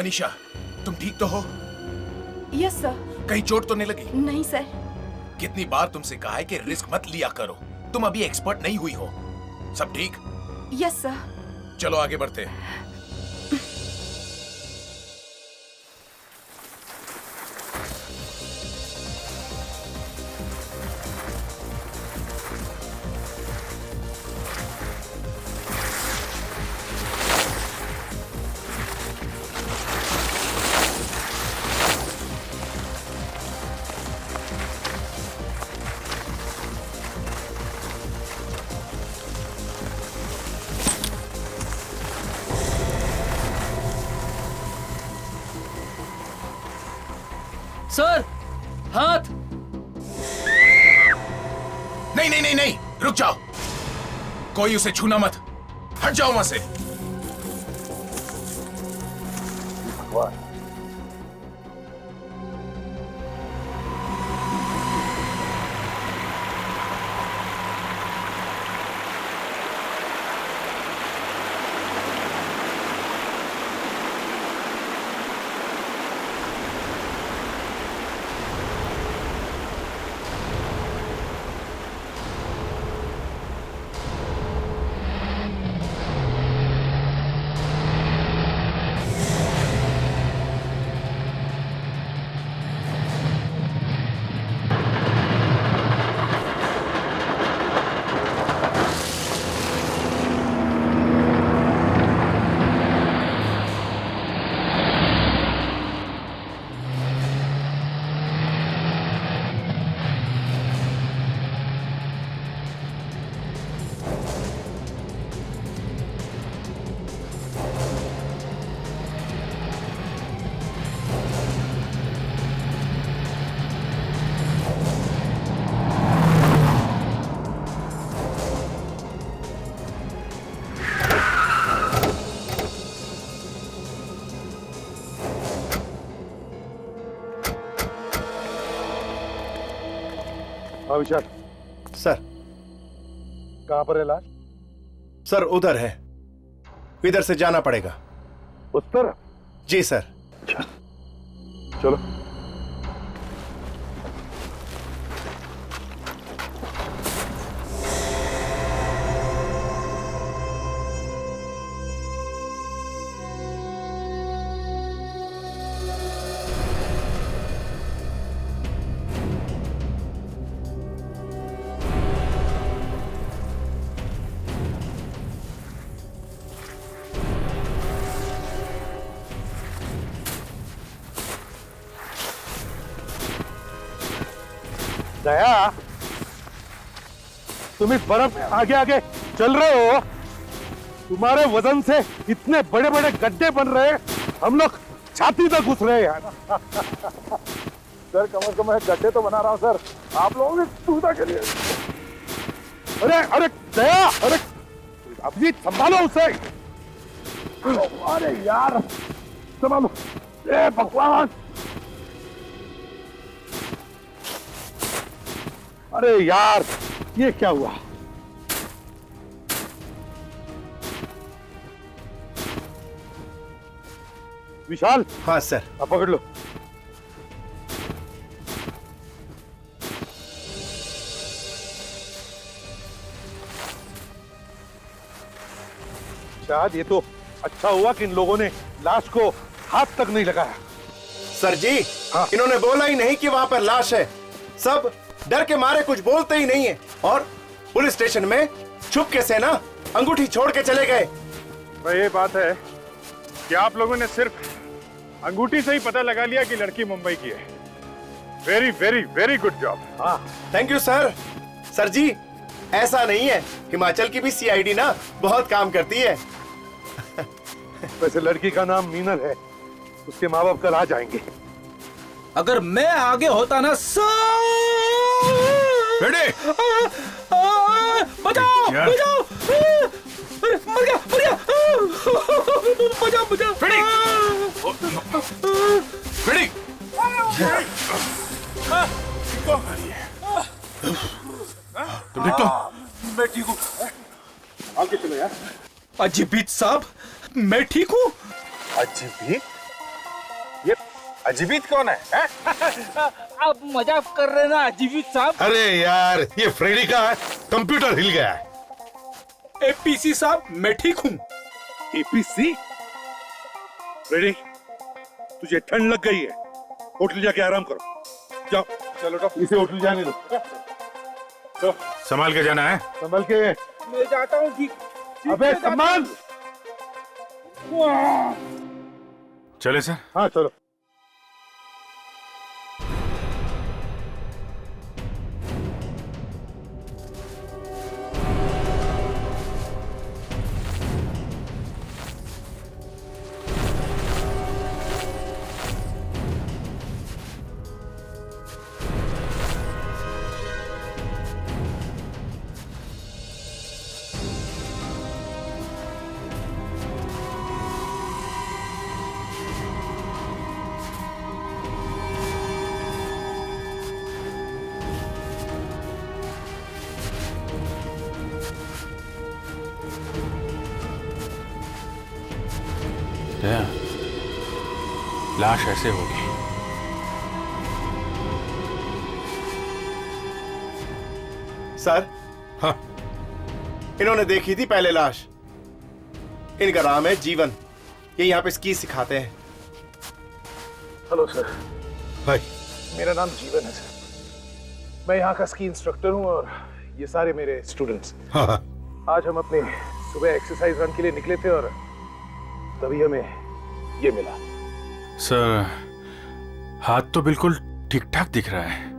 मनीषा, तुम ठीक तो हो? Yes sir. कहीं चोट तो नहीं लगी? नहीं सर। कितनी बार तुमसे कहा है कि रिस्क मत लिया करो, तुम अभी एक्सपर्ट नहीं हुई हो। सब ठीक? Yes sir. चलो आगे बढ़ते हैं। सर, हाथ। नहीं नहीं नहीं नहीं, रुक जाओ। कोई उसे छूना मत। हट जाओ वहां से। हाँ विशाल। सर। कहाँ पर है लाश? सर उधर है, इधर से जाना पड़ेगा। उस तरफ? जी सर। चलो। दया, तुम इस बर्फ में आगे आगे चल रहे हो। तुम्हारे वजन से इतने बड़े बड़े गड्ढे बन रहे हैं, हम लोग छाती तक घुस रहे हैं यार। सर कम से कम गड्ढे तो बना रहा हूं सर, आप लोगों की सुविधा के लिए। अरे अरे दया, अरे अभी संभालो उसे। अरे यार संभालो। ए भगवान, अरे यार ये क्या हुआ? विशाल। हाँ सर। आप पकड़ लो। शायद ये तो अच्छा हुआ कि इन लोगों ने लाश को हाथ तक नहीं लगाया। सर जी, हाँ। इन्होंने बोला ही नहीं कि वहां पर लाश है। सब डर के मारे कुछ बोलते ही नहीं है और पुलिस स्टेशन में चुपके से ना अंगूठी छोड़ के चले गए। भाई ये बात है कि आप लोगों ने सिर्फ अंगूठी से ही पता लगा लिया कि लड़की मुंबई की है। Very very very good job. हाँ थैंक यू सर। सर जी ऐसा नहीं है, हिमाचल की भी सीआईडी ना बहुत काम करती है। वैसे लड़की का नाम मीनल है, उसके माँ बाप कल आ जाएंगे। अगर मैं आगे होता ना बचाओ बचाओ, मर गया मर गया, बचाओ बचाओ। तुम ठीक तो? मैं ठीक हूँ। आगे चलो यार। अजीबीत साहब, मैं ठीक हूँ। अजीबीत? अजीबित कौन है, हैं? आप मजाक कर रहे हैं ना अजीबित साहब? अरे यार, ये फ्रेडी का कंप्यूटर हिल गया है। एपीसी साहब, मैं ठीक हूँ। एपीसी? फ्रेडी, तुझे ठंड लग गई है, होटल जाके आराम करो। जाओ, चलो तो इसे होटल जाने दो। तो संभाल के जाना है। संभल के। मैं जाता हूँ ठीक। अबे संभाल। चले सर। हाँ चलो। लाश ऐसे होगी। सर, हाँ, इन्होंने देखी थी पहले लाश। इनका नाम है जीवन। ये यहाँ पे स्की सिखाते हैं। हेलो सर, भाई मेरा नाम जीवन है सर। मैं यहाँ का स्की इंस्ट्रक्टर हूँ और ये सारे मेरे स्टूडेंट्स। हाँ, हाँ। आज हम अपने सुबह एक्सरसाइज रन के लिए निकले थे और तभी हमें ये मिला। सर, हाथ तो बिल्कुल ठीक ठाक दिख रहा है।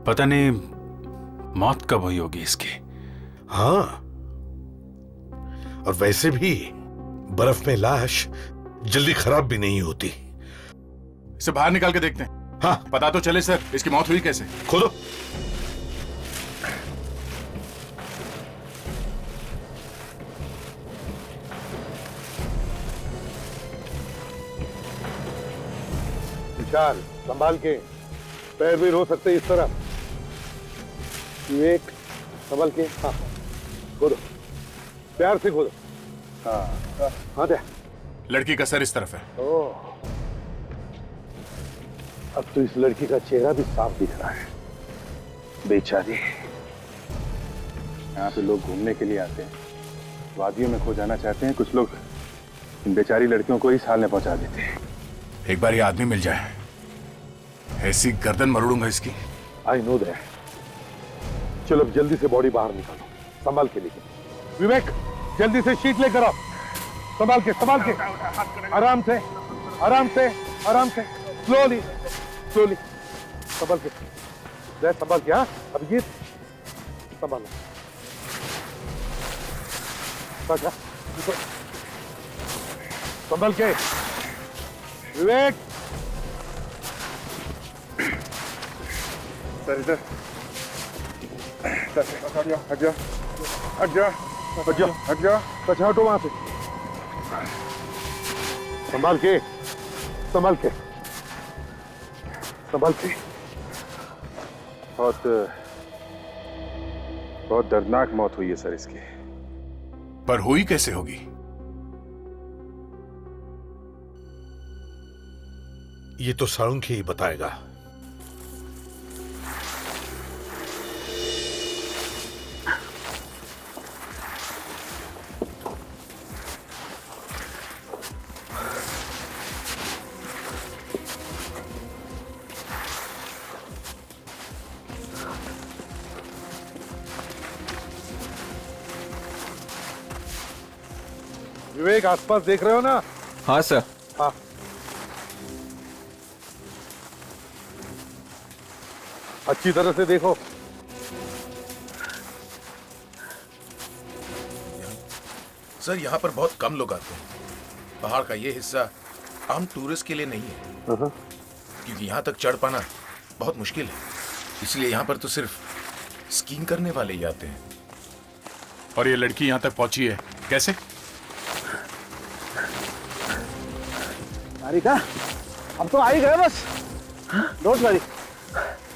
पता नहीं मौत कब हुई होगी इसकी। हाँ, और वैसे भी बर्फ में लाश जल्दी खराब भी नहीं होती। इसे बाहर निकाल के देखते हैं। हाँ, पता तो चले सर, इसकी मौत हुई कैसे। खोलो। विशाल, संभाल के। पैर भी रो सकते इस तरह। विवेक, संभाल के। हाँ, खोदो, प्यार से खोदो। हाँ, हाँ दे। लड़की का सर इस तरफ है। ओह, अब तो इस लड़की का चेहरा भी साफ दिख रहा है। बेचारी। यहाँ पे लोग घूमने के लिए आते हैं, वादियों में खो जाना चाहते हैं। कुछ लोग इन बेचारी लड़कियों को इस हाल में पहुंचा देते हैं। एक बार ये आदमी मिल जाए, ऐसी गर्दन मरोड़ूंगा इसकी। I know that. चलो अब जल्दी से बॉडी बाहर निकालो, संभाल के लेके। विवेक, जल्दी से शीट लेकर आओ। संभाल के, संभाल के। आराम से, आराम से, आराम से। Slowly, slowly. संभाल के, संभाल के। हाँ, अभिजीत, संभालो। संभाल के। विवेक, सर इधर हट जाओ, हट जाओ, हट जाओ, हट जाओ, हट जाओ। अच्छा हटो वहां से। संभाल के, संभाल के, संभाल के। बहुत बहुत दर्दनाक मौत हुई है सर इसकी। पर हुई कैसे होगी। ये तो साळुंखे ही बताएगा। विवेक, आसपास देख रहे हो ना? हाँ सर। हाँ, अच्छी तरह से देखो। सर, यहाँ पर बहुत कम लोग आते हैं। पहाड़ का ये हिस्सा आम टूरिस्ट के लिए नहीं है, क्योंकि यहाँ तक चढ़ पाना बहुत मुश्किल है। इसलिए यहाँ पर तो सिर्फ स्कीइंग करने वाले ही आते हैं। और ये लड़की यहाँ तक पहुंची है कैसे। सारिका, हम तो आ ही गए बस। Don't worry.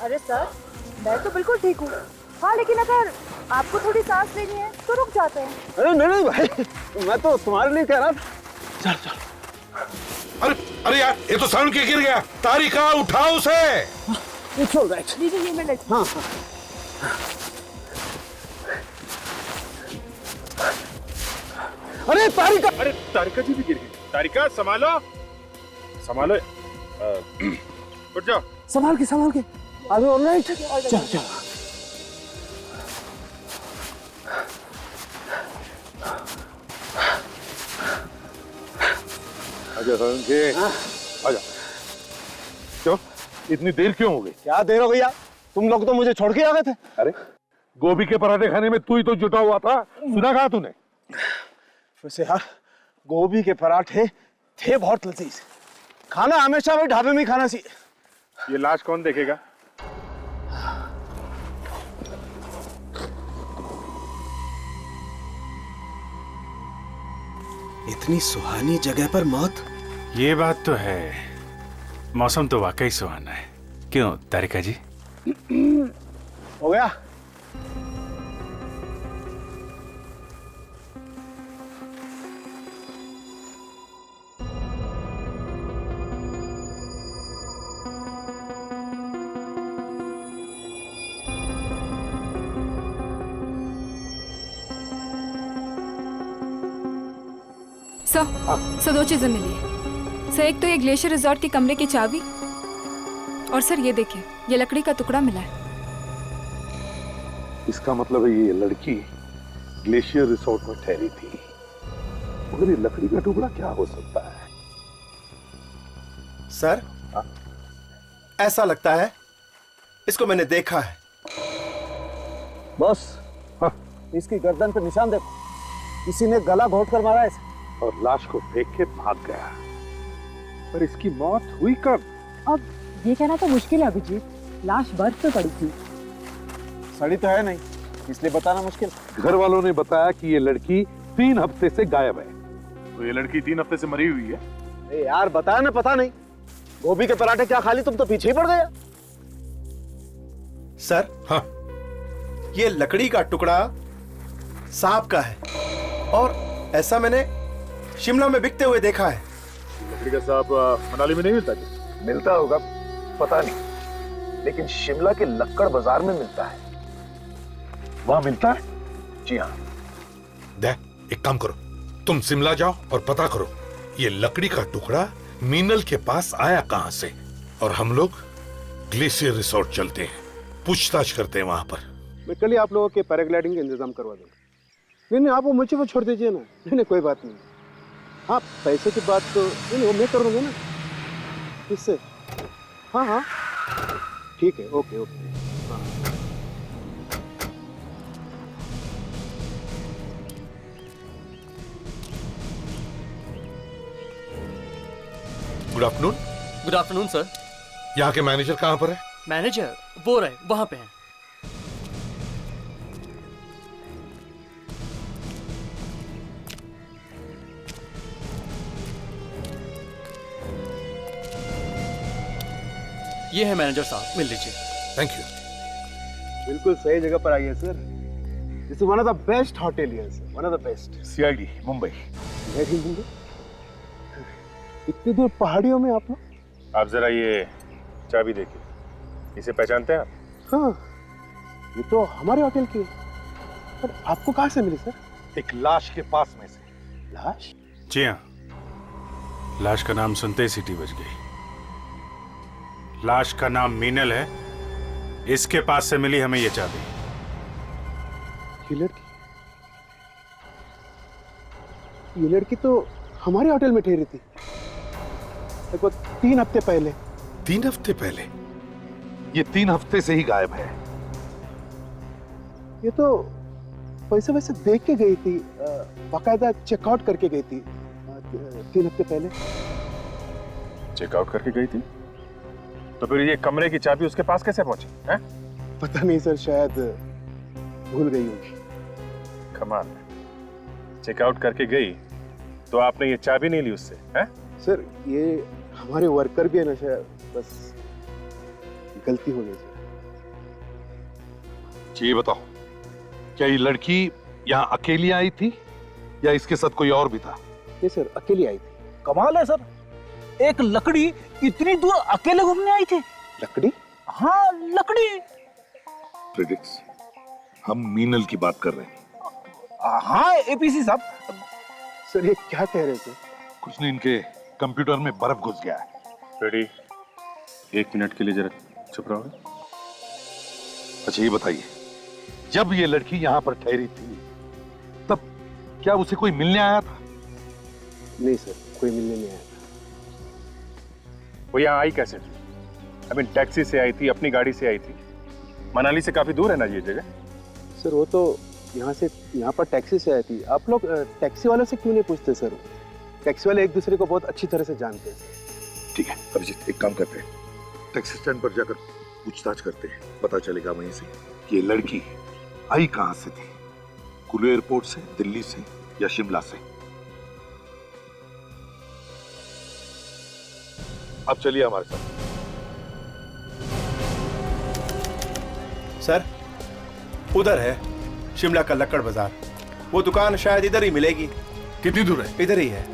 अरे सर, मैं तो बिल्कुल ठीक हूँ। हाँ, लेकिन अगर आपको थोड़ी सांस लेनी है तो रुक जाते हैं। अरे नहीं नहीं भाई, मैं तो तुम्हारे लिए कह रहा था। चल चल। अरे अरे यार, ये तो सड़क के गिर गया। तारिका, उठाओ उसे। It's alright. लीजिए ये मैं लेती हूँ। हाँ। अरे तारिका जी भी गिर गई। तारिका, संभालो संभालो। उठ जाओ। संभाल के। अरे ऑलराइट। चल। आजा के, आजा। क्यों इतनी देर क्यों हो गई? क्या देर हो गई यार? तुम लोग तो मुझे छोड़ के आ गए थे। अरे गोभी के पराठे खाने में तू ही तो जुटा हुआ था, सुना कहा तूने? वैसे यार गोभी के पराठे थे बहुत लजीज। खाना हमेशा वही ढाबे में ही खाना चाहिए। ये लाश कौन देखेगा? इतनी सुहानी जगह पर मौत। ये बात तो है, मौसम तो वाकई सुहाना है। क्यों तारिका जी? हो गया। सर दो चीजें मिली है सर। एक तो ये ग्लेशियर रिजॉर्ट के कमरे की चाबी, और सर ये देखिए, ये लकड़ी का टुकड़ा मिला है। इसका मतलब है ये लड़की ग्लेशियर रिसोर्ट में ठहरी थी। मगर ये लकड़ी का टुकड़ा क्या हो सकता है? सर, ऐसा लगता है इसको मैंने देखा है। बॉस, इसकी गर्दन पे निशान देखो, किसी ने गला घोट कर मारा है और लाश को देख के भाग गया। पर इसकी मौत हुई कब? अब ये कहना तो मुश्किल है अभिजीत, लाश बर्फ पे पड़ी थी। सड़ी तो है नहीं, इसलिए बताना मुश्किल। घर वालों ने बताया कि ये लड़की 3 हफ्ते से गायब है। तो ये लड़की 3 हफ्ते से मरी हुई है। ए यार बताया ना, पता नहीं। गोभी के पराठे क्या खा ली, तुम तो पीछे ही पड़ गया। सर, हाँ, ये लकड़ी का टुकड़ा सांप का है, और ऐसा मैंने शिमला में बिकते हुए देखा है। लकड़ी का सांप मनाली में नहीं मिलता क्या? मिलता होगा, पता नहीं, लेकिन शिमला के लक्कड़ बाजार में मिलता है। वहां मिलता है? जी हाँ। एक काम करो, तुम शिमला जाओ और पता करो ये लकड़ी का टुकड़ा मीनल के पास आया कहां से, और हम लोग ग्लेशियर रिसोर्ट चलते हैं, पूछताछ करते हैं वहां पर। मैं कल ही आप लोगों के पैराग्लाइडिंग का इंतजाम करवा दूंगा। नहीं, आप वो मुझे वो छोड़ दीजिए ना। नहीं, कोई बात नहीं। हाँ, पैसे की बात तो नहीं, वो मैं कर दूंगा ना। किससे? हाँ, ठीक है, ओके। हाँ। Good afternoon. Good afternoon sir. यहाँ के मैनेजर कहाँ पर है? मैनेजर वो रहे, वहां पे हैं। ये है मैनेजर साहब, मिल लीजिए। Thank you. बिल्कुल सही जगह पर आई है sir. This is one of the best hotel here sir, one of the best. CID Mumbai. Mumbai? इतनी दूर पहाड़ियों में आप लोग? आप जरा ये चाबी देखिए, इसे पहचानते हैं आप? हाँ, ये तो हमारे होटल की है। पर आपको कहाँ से मिली सर? एक लाश के पास में से। लाश? जी हाँ, लाश का नाम सुनते ही सीटी बज गई। लाश का नाम मीनल है, इसके पास से मिली हमें ये चाबी। ये लड़की तो हमारे होटल में ठहरी थी देखो 3 हफ्ते पहले। 3 हफ्ते पहले? ये 3 हफ्ते से ही गायब है। ये तो पैसे वैसे देख के गई थी, बाकायदा चेकआउट करके गई थी 3 हफ्ते पहले। चेकआउट करके गई थी? तो फिर ये कमरे की चाबी उसके पास कैसे पहुंची है? पता नहीं सर, शायद भूल गई होगी। कमाल है, चेकआउट करके गई तो आपने ये चाबी नहीं ली उससे, हैं? सर ये हमारे वर्कर भी है ना, शायद बस गलती हो गई सर। ये बताओ, क्या ये लड़की यहाँ अकेली आई थी या इसके साथ कोई और भी था? नहीं सर, अकेली आई थी। कमाल है सर, एक लकड़ी इतनी दूर अकेले घूमने आई थी। लकड़ी? हाँ लकड़ी। फ्रेडिक्स, हम मीनल की बात कर रहे हैं। हाँ एपीसी साहब। सर ये क्या कह रहे थे? कुछ नहीं, इनके कंप्यूटर में बर्फ घुस गया है। फ्रेडी, 1 मिनट के लिए जरा चुप रहोगे? अच्छा ये बताइए, जब ये लड़की यहाँ पर ठहरी थी तब क्या उसे कोई मिलने आया था? नहीं सर, कोई मिलने नहीं आया था। वो यहाँ आई कैसे थी? टैक्सी से आई थी, अपनी गाड़ी से आई थी। मनाली से काफी दूर है ना ये जगह? सर वो तो यहाँ पर टैक्सी से आई थी। आप लोग टैक्सी वालों से क्यों नहीं पूछते सर? टैक्सी वाले एक दूसरे को बहुत अच्छी तरह से जानते हैं। ठीक है अभिजीत, एक काम करते हैं, टैक्सी स्टैंड पर जाकर पूछताछ करते हैं। पता चलेगा वहीं से कि ये लड़की आई कहां से थी, कुल्लू एयरपोर्ट से, दिल्ली से या शिमला से। अब चलिए हमारे साथ। सर उधर है शिमला का लक्कड़ बाजार। वो दुकान शायद इधर ही मिलेगी। कितनी दूर है? इधर ही है।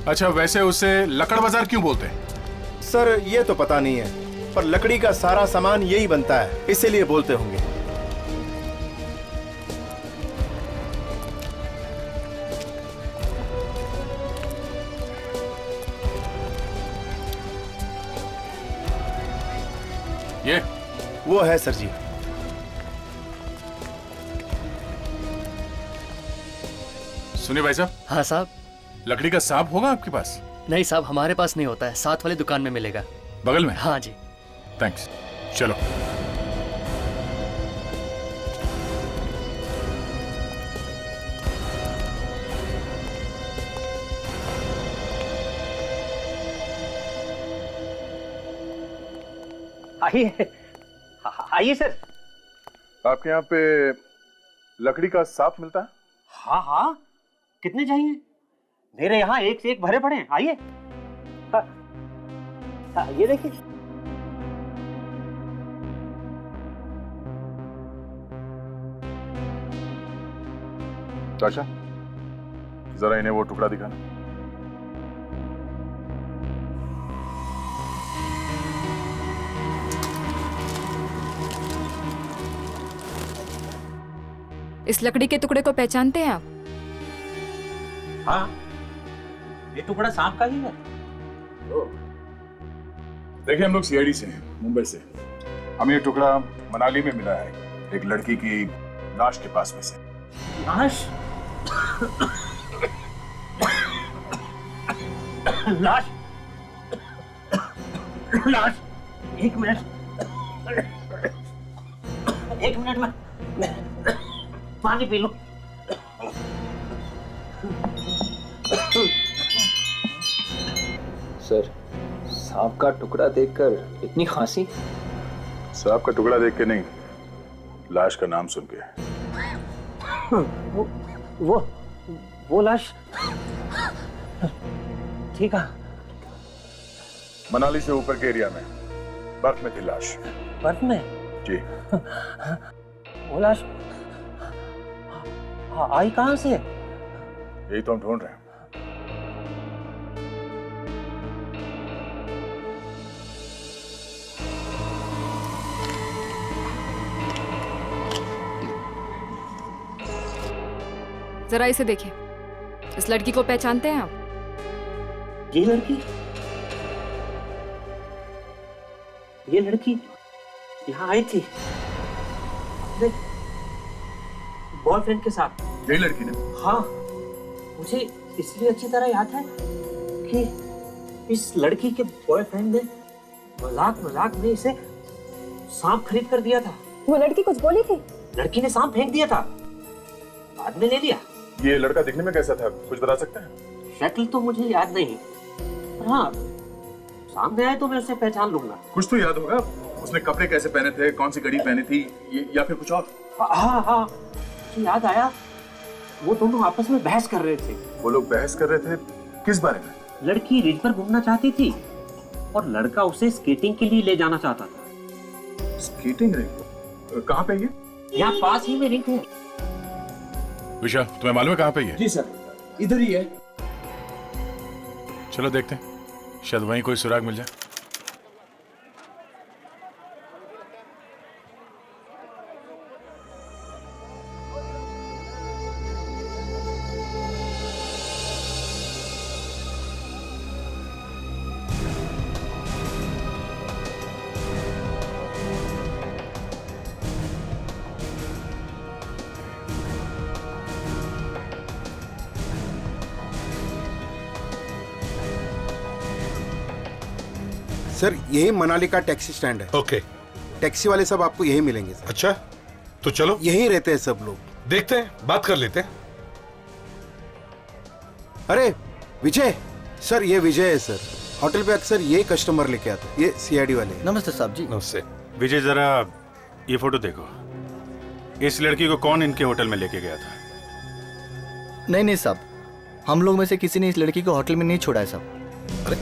अच्छा, वैसे उसे लकड़ बाजार क्यों बोलते हैं? सर ये तो पता नहीं है, पर लकड़ी का सारा सामान यही बनता है, इसीलिए बोलते होंगे। ये वो है सर जी। सुनिए भाई साहब। हाँ साहब। लकड़ी का सांप होगा आपके पास? नहीं साहब, हमारे पास नहीं होता है, साथ वाली दुकान में मिलेगा। बगल में? हाँ जी। थैंक्स, चलो। आइए आइए सर। आपके यहाँ पे लकड़ी का सांप मिलता है? हाँ हाँ, कितने चाहिए? मेरे यहाँ एक से एक भरे पड़े हैं। आइए। ये देखिए। चाचा, जरा इन्हें वो टुकड़ा दिखाना। इस लकड़ी के टुकड़े को पहचानते हैं आप? हाँ, ये टुकड़ा सांप का ही है। देखिए, हम लोग सीआईडी से हैं, मुंबई से। हमें ये टुकड़ा मनाली में मिला है, एक लड़की की लाश के पास में से। लाश? लाश? लाश? एक मिनट में पानी पी लो। सर, सांप का टुकड़ा देखकर इतनी खांसी? सांप का टुकड़ा देख के नहीं, लाश का नाम सुन के। वो लाश ठीक है। मनाली से ऊपर के एरिया में बर्फ में थी लाश। बर्फ में? जी। वो लाश आई कहां से? यही तो हम ढूंढ रहे हैं। जरा इसे देखिए। इस लड़की को पहचानते हैं आप? ये लड़की यहाँ आई थी अपने बॉयफ्रेंड के साथ। यही लड़की ने? हाँ, मुझे इसलिए अच्छी तरह याद है कि इस लड़की के बॉयफ्रेंड ने मजाक में इसे सांप खरीद कर दिया था। वो लड़की कुछ बोली थी? लड़की ने सांप फेंक दिया था, बाद में ले लिया। ये लड़का दिखने में कैसा था, कुछ बता सकते हैं? शक्ल तो मुझे याद नहीं, पर हाँ, सामने आए तो मैं उसे पहचान लूंगा। कुछ तो याद होगा, उसने कपड़े कैसे पहने थे, कौन सी घड़ी पहनी थी, या फिर कुछ और? हाँ, मुझे याद आया, वो दोनों आपस में बहस कर रहे थे। वो लोग बहस कर रहे थे किस बारे में? लड़की रिज पर घूमना चाहती थी और लड़का उसे स्केटिंग के लिए ले जाना चाहता था। Skating ring? कहाँ पे ये? यहाँ पास ही में रिंग है। विशा, तुम्हें मालूम है कहाँ पे ये? जी सर, इधर ही है। चलो देखते हैं। शायद वहीं कोई सुराग मिल जाए। सर यही मनाली का टैक्सी स्टैंड है। ओके। टैक्सी वाले सब आपको यही मिलेंगे सर। अच्छा, तो चलो यही रहते हैं सब लोग। देखते हैं, बात कर लेते हैं। अरे विजय सर, ये विजय है सर। होटल पे अक्सर ये कस्टमर लेके आते हैं, ये सीआईडी वाले। नमस्ते साहब जी। नमस्ते। विजय, जरा ये फोटो देखो। इस लड़की को कौन इनके होटल में लेके गया था? नहीं साहब, हम लोग में से किसी ने इस लड़की को होटल में नहीं छोड़ा है साहब। अरे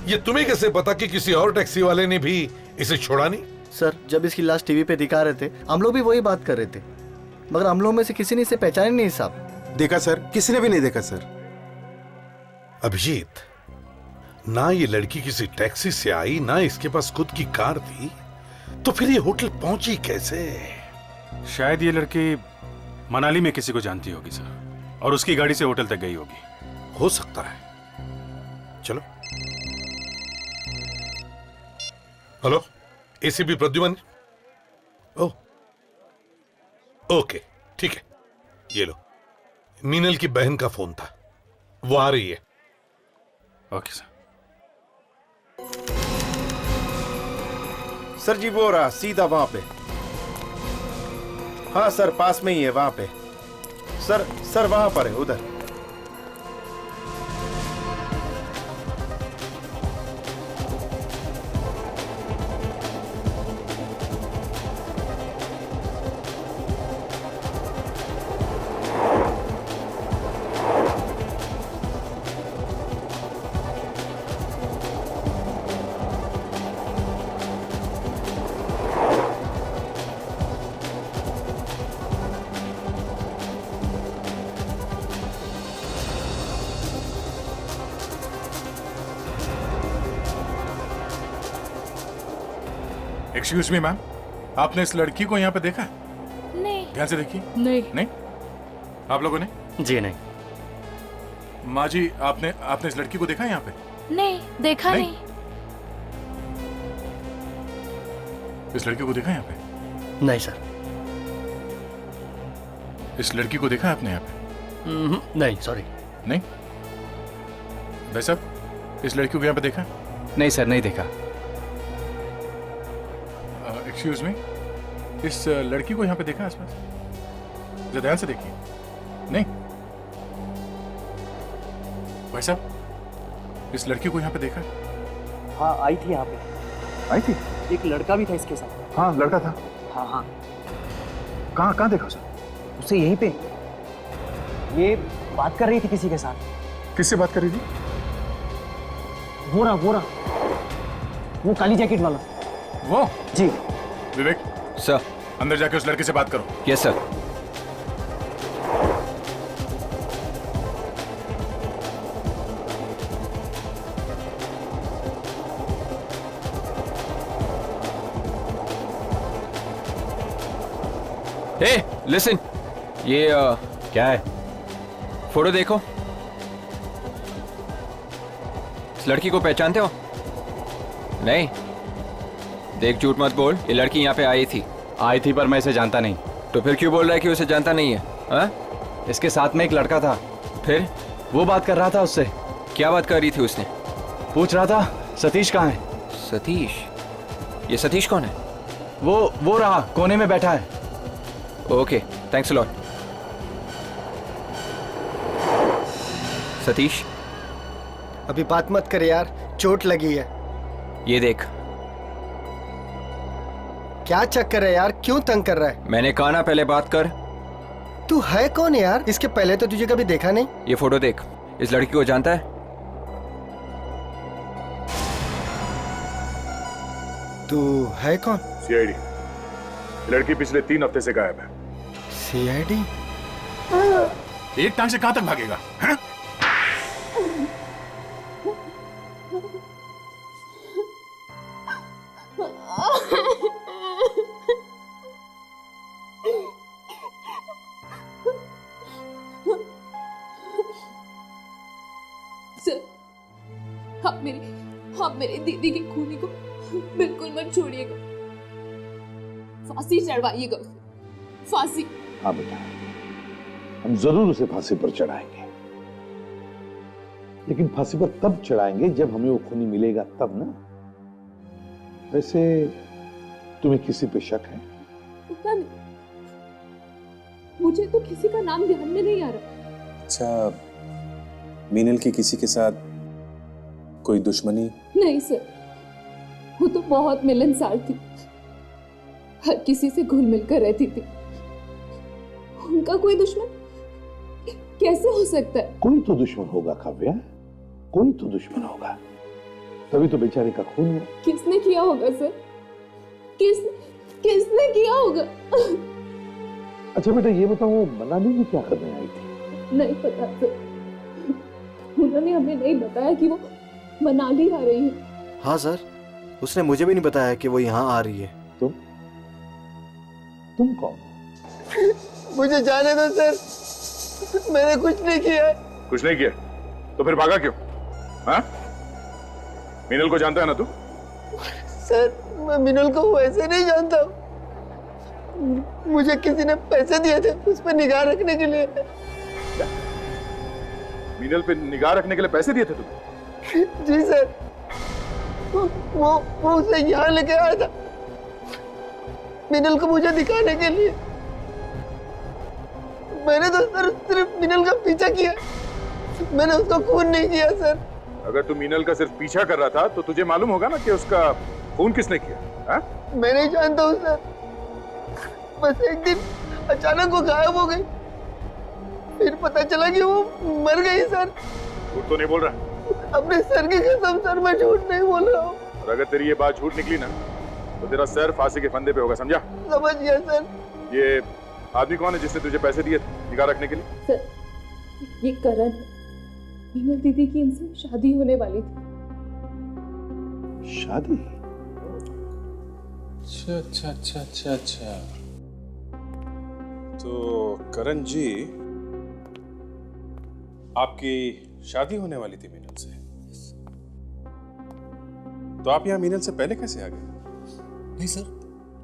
ये तुम्हें कैसे पता कि किसी और टैक्सी वाले ने भी इसे छोड़ा नहीं? सर, जब इसकी लाश टीवी पे दिखा रहे थे, हम लोग भी वही बात कर रहे थे, मगर हम लोग में से किसी ने इसे पहचाने नहीं साहब। देखा सर, किसी ने भी नहीं देखा सर। अभिजीत, ना ये लड़की किसी टैक्सी से आई, ना इसके पास खुद की कार थी, तो फिर ये होटल पहुंची कैसे? शायद ये लड़की मनाली में किसी को जानती होगी सर, और उसकी गाड़ी से होटल तक गई होगी। हो सकता है। चलो। Hello, ACP Pradyuman. Oh, okay, ठीक है। ये लो, मीनल की बहन का फोन था, वो आ रही है। Okay sir. सर जी वो रहा सीधा वहां पे। हाँ सर, पास में ही है वहां पे। सर वहां पर है, उधर। एक्सक्यूज मी मैम, आपने इस लड़की को यहाँ पे देखा है? नहीं। ध्यान से देखिए। नहीं। आप लोगों ने? जी नहीं। माँ जी, आपने इस लड़की को देखा है यहाँ पे? नहीं, देखा नहीं। इस लड़की को देखा है यहाँ पे? नहीं सर। इस लड़की को देखा है आपने यहाँ पे? नहीं, सॉरी। नहीं? भाई साहब, इस लड़की को यहाँ पे देखा? नहीं सर, नहीं देखा। एक्सक्यूज मी, इस लड़की को यहाँ पे देखा आसपास? जरा ध्यान से देखिए। नहीं? भाई साहब, इस लड़की को यहाँ पे देखा? हाँ, आई थी यहाँ पे। आई थी? एक लड़का भी था इसके साथ। हाँ, लड़का था। हाँ। कहाँ देखा उसे? उसे यहीं पे, ये बात कर रही थी किसी के साथ। किससे बात कर रही थी? वो रहा, वो काली जैकेट वाला। वो? जी। विवेक सर, अंदर जाके उस लड़के से बात करो। Yes sir. हे, लिसन, ये क्या है? फोटो देखो। इस लड़की को पहचानते हो? नहीं? देख, झूठ मत बोल, ये लड़की यहाँ पे आई थी पर मैं इसे जानता नहीं। तो फिर क्यों बोल रहा है कि उसे जानता नहीं है? हा? इसके साथ में एक लड़का था। फिर वो बात कर रहा था उससे। क्या बात कर रही थी उसने? पूछ रहा था सतीश कहाँ है। सतीश? ये सतीश कौन है? वो रहा, कोने में बैठा है। Okay, thanks a lot. Satish, अभी बात मत कर यार, चोट लगी है। ये देख। क्या चक्कर है यार, क्यों तंग कर रहा है? मैंने कहा ना पहले बात कर। तू है कौन यार? इसके पहले तो तुझे कभी देखा नहीं। ये फोटो देख, इस लड़की को जानता है? तू है कौन? सीआईडी। लड़की पिछले 3 हफ्ते से गायब है। सीआईडी? एक टांग से कहां तक भागेगा? आप मेरी दीदी की खूनी को बिल्कुल मत छोड़िएगा, फांसी चढ़वाइएगा उसे, फांसी। हाँ बेटा, हम जरूर उसे फांसी पर चढ़ाएंगे, लेकिन फांसी पर तब चढ़ाएंगे जब हमें वो खूनी मिलेगा, तब ना। वैसे तुम्हें किसी पे शक है? पता नहीं, मुझे तो किसी का नाम ध्यान में नहीं आ रहा। अच्छा, मीनल की किसी के साथ कोई दुश्मनी? नहीं सर, वो तो बहुत मिलनसार थी, हर किसी से घुल मिलकर रहती थी। उनका कोई दुश्मन कैसे हो सकता है? कोई तो दुश्मन होगा काव्या, कोई तो दुश्मन होगा, तभी तो बेचारे का खून हुआ। किसने किया होगा सर? किसने किया होगा? अच्छा बेटा ये बताओ, मनाली में क्या करने आई थी? नहीं पता सर, उन्होंने हमें नहीं बताया कि वो मनाली आ रही है। हाँ सर, उसने मुझे भी नहीं बताया कि वो यहाँ आ रही है। तुम कौन? मुझे जाने दो सर, मैंने कुछ नहीं किया। कुछ नहीं किया तो फिर भागा क्यों? हाँ? मीनल को जानता है ना तू? सर मैं मिनल को वैसे नहीं जानता, मुझे किसी ने पैसे दिए थे उस पर निगाह रखने के लिए। मीनल पे निगाह रखने के लिए पैसे दिए थे तुम? जी सर, वो उसे यहाँ लेके आया था मिनल को मुझे दिखाने के लिए। मैंने तो सर सिर्फ मिनल का पीछा किया, मैंने उसको खून नहीं किया सर। अगर तू मीनल का सिर्फ पीछा कर रहा था तो तुझे मालूम होगा ना कि उसका खून किसने किया? हा? मैं नहीं जानता हूँ सर, बस एक दिन अचानक वो गायब हो गई, फिर पता चला कि वो मर गई सर। झूठ तो नहीं बोल रहा? अपने सर की कसम सर, मैं झूठ नहीं बोल रहा हूँ। और अगर तेरी ये बात झूठ निकली ना तो तेरा सर फांसी के फंदे पे होगा, समझा? समझ गया सर। ये आदमी कौन है जिसने तुझे पैसे दिए निगाह रखने के लिए? सर ये करण है, मीनल दीदी की इनसे शादी होने वाली थी। शादी? अच्छा अच्छा अच्छा अच्छा अच्छा, तो करण जी आपकी शादी होने वाली थी मीनल से, तो आप यहाँ मीनल से पहले कैसे आ गए? नहीं सर,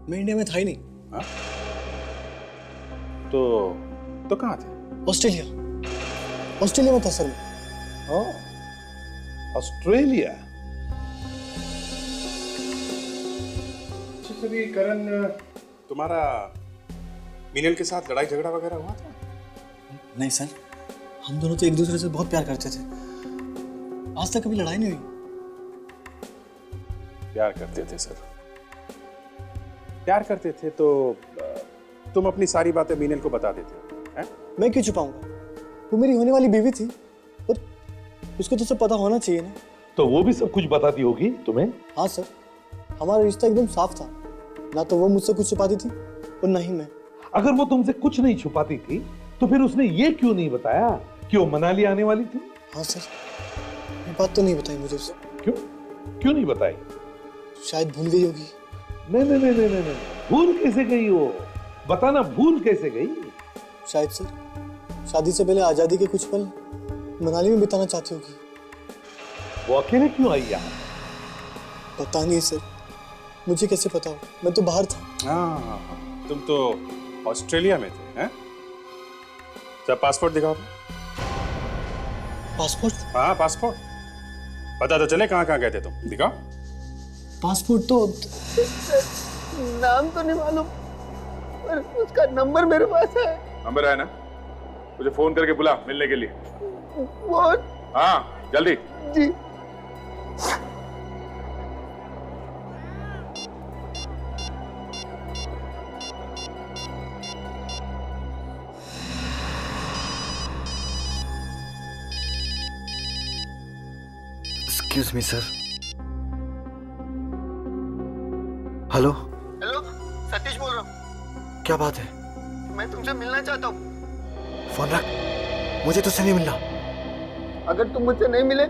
मैं इंडिया में था ही नहीं। हाँ? तो कहाँ थे? ऑस्ट्रेलिया में था सर मैं। ऑस्ट्रेलिया? कभी करण तुम्हारा मीनल के साथ लड़ाई झगड़ा वगैरह हुआ था? नहीं सर, हम दोनों तो एक दूसरे से बहुत प्यार करते थे, आज तक कभी लड़ाई नहीं हुई। प्यार करते थे सर, प्यार करते थे तो तुम अपनी सारी बातें मीनल को बता देते हैं? मैं क्यों छुपाऊंगा, वो मेरी होने वाली बीवी थी, पर उसको तो सब पता होना चाहिए ना। तो वो भी सब कुछ बताती होगी तुम्हें? हाँ सर, हमारा रिश्ता एकदम साफ था, ना तो वो मुझसे कुछ छुपाती थी और ना ही मैं। अगर वो तुमसे कुछ नहीं छुपाती थी तो फिर उसने ये क्यों नहीं बताया कि वो मनाली आने वाली थी? हाँ सर, ये बात तो नहीं बताई मुझे उससे। क्यों नहीं बताई? शायद भूल गई होगी। नहीं, भूल कैसे गई वो? बताना, भूल कैसे गई? शायद सर, शादी से पहले आजादी के कुछ पल मनाली में बिताना चाहती होगी। वो अकेले क्यों आई यहाँ? पता नहीं सर, मुझे कैसे पता हो, मैं तो बाहर था। हाँ, तुम तो ऑस्ट्रेलिया में थे हैं? क्या पासपोर्ट दिखाओ? पासपोर्ट? हाँ पासपोर्ट, पता तो चले कहाँ कहाँ गए थे तुम, दिखाओ। पासपोर्ट तो नाम तो नहीं मालूम, पर उसका नंबर मेरे पास है। नंबर है ना? मुझे फोन करके बुला मिलने के लिए। फोन? हाँ जल्दी। जी। Excuse me sir. Hello Satish बोल रहा हूँ। क्या बात है? मैं तुमसे मिलना चाहता हूँ। फोन रख, मुझे तुझसे नहीं मिलना। अगर तुम मुझसे नहीं मिले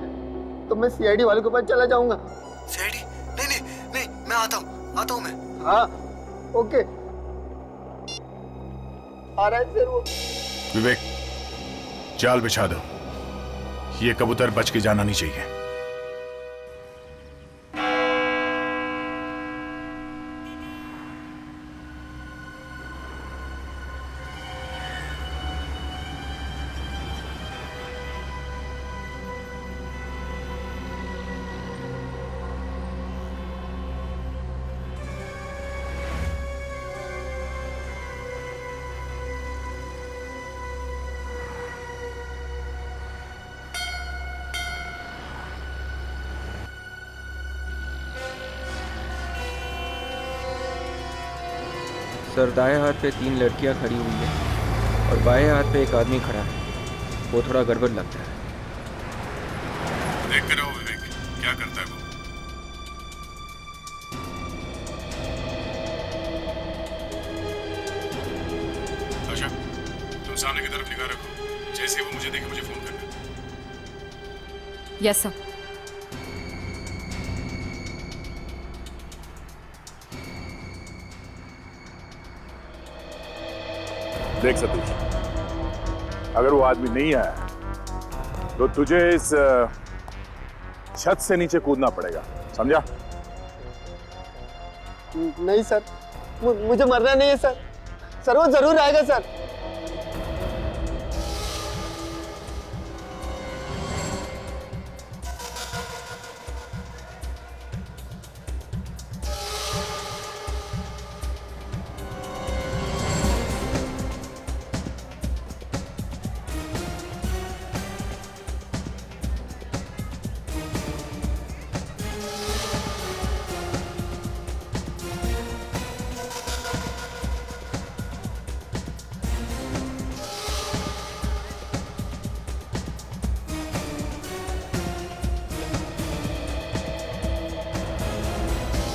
तो मैं सीआईडी वाले के पास चला जाऊंगा। सीआईडी? नहीं, मैं आता हूँ मैं। हाँ ओके, आ रहा है सर वो। विवेक, जाल बिछा दो, ये कबूतर बच के जाना नहीं चाहिए। सर, दाएं हाथ पे 3 लड़कियां खड़ी हुई है और बाएं हाथ पे एक आदमी खड़ा है। वो थोड़ा गड़बड़ लगता है। देखते रहो विवेक, क्या करता है वो। आशा, तुम सामने की तरफ निगाह रखो। जैसे ही वो मुझे देखे मुझे फोन करना। Yes sir. देख सतीश, अगर वो आदमी नहीं आया तो तुझे इस छत से नीचे कूदना पड़ेगा, समझा? नहीं सर, मुझे मरना नहीं है सर। सर वो जरूर आएगा सर।